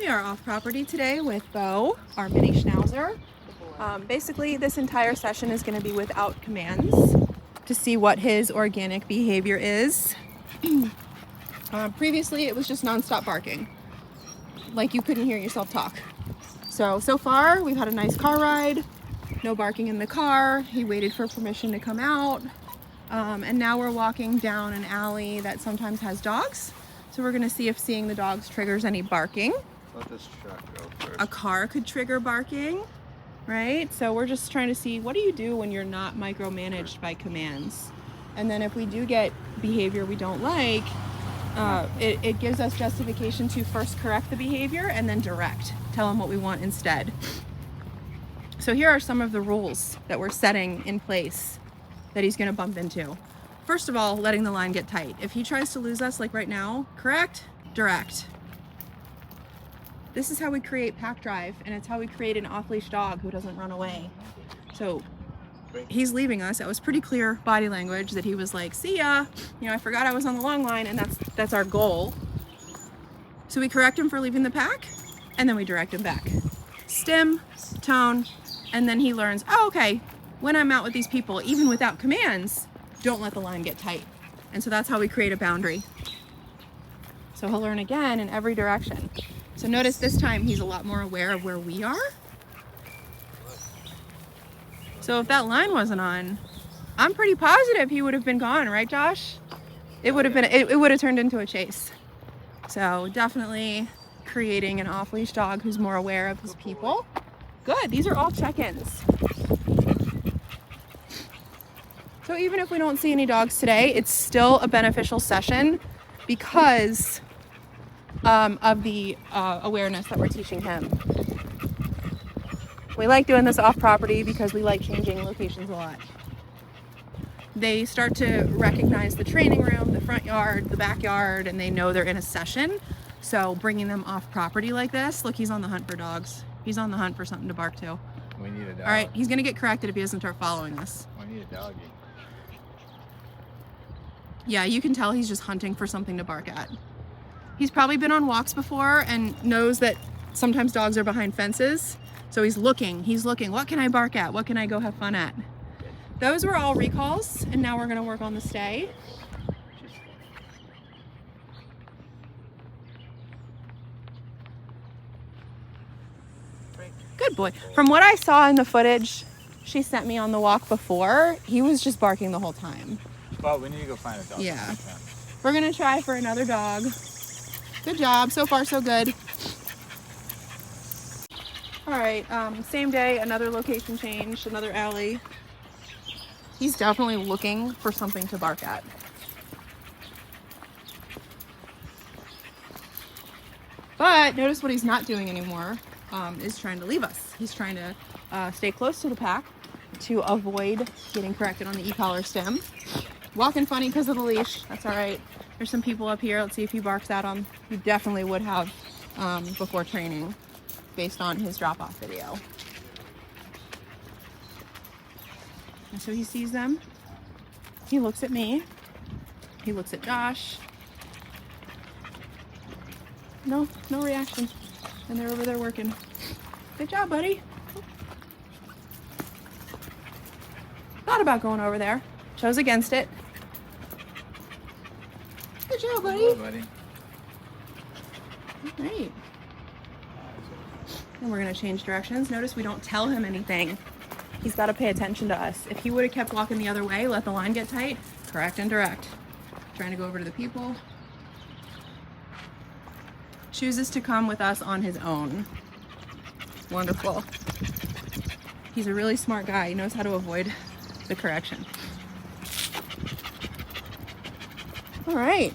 We are off property today with Beau, our mini schnauzer. Basically, this entire session is going to be without commands to see what his organic behavior is. Previously, it was just nonstop barking, like you couldn't hear yourself talk. So far, we've had a nice car ride, no barking in the car. He waited for permission to come out. And now we're walking down an alley that sometimes has dogs. So we're gonna see if seeing the dogs triggers any barking. Let this truck go first. A car could trigger barking, right? So we're just trying to see, what do you do when you're not micromanaged by commands? And then if we do get behavior we don't like, it gives us justification to first correct the behavior and then direct, tell him what we want instead. So here are some of the rules that we're setting in place that he's gonna bump into. First of all, letting the line get tight. If he tries to lose us, like right now, correct, direct. This is how we create pack drive, and it's how we create an off-leash dog who doesn't run away. So he's leaving us. That was pretty clear body language that he was like, see ya, you know, I forgot I was on the long line, and that's our goal. So we correct him for leaving the pack, and then we direct him back. Stim, tone, and then he learns, oh, okay, when I'm out with these people, even without commands, don't let the line get tight. And so that's how we create a boundary. So he'll learn again in every direction. So notice this time he's a lot more aware of where we are. So if that line wasn't on, I'm pretty positive he would have been gone, right, Josh? It would have turned into a chase. So definitely creating an off-leash dog who's more aware of his people. Good, these are all check-ins. So even if we don't see any dogs today, it's still a beneficial session because of the awareness that we're teaching him. We like doing this off property because we like changing locations a lot. They start to recognize the training room, the front yard, the backyard, and they know they're in a session. So bringing them off property like this, look, he's on the hunt for dogs. He's on the hunt for something to bark to. We need a dog. All right, he's gonna get corrected if he doesn't start following us. We need a doggy. Yeah, you can tell he's just hunting for something to bark at. He's probably been on walks before and knows that sometimes dogs are behind fences. So he's looking, what can I bark at? What can I go have fun at? Those were all recalls, and now we're gonna work on the stay. Good boy. From what I saw in the footage she sent me on the walk before, he was just barking the whole time. Well, we need to go find a dog. Yeah. We're gonna try for another dog. Good job, so far so good. All right, same day, another location change, another alley. He's definitely looking for something to bark at. But notice what he's not doing anymore is trying to leave us. He's trying to stay close to the pack to avoid getting corrected on the e-collar stem. Walking funny because of the leash, that's all right. There's some people up here, let's see if he barks at them. He definitely would have before training based on his drop-off video. And so he sees them, he looks at me, he looks at Josh. No reaction. And they're over there working. Good job, buddy. Thought about going over there, chose against it. Good job, buddy. Good job, buddy. All right. And we're gonna change directions. Notice we don't tell him anything. He's gotta pay attention to us. If he would've kept walking the other way, let the line get tight, correct and direct. Trying to go over to the people. Chooses to come with us on his own. Wonderful. He's a really smart guy. He knows how to avoid the correction. All right.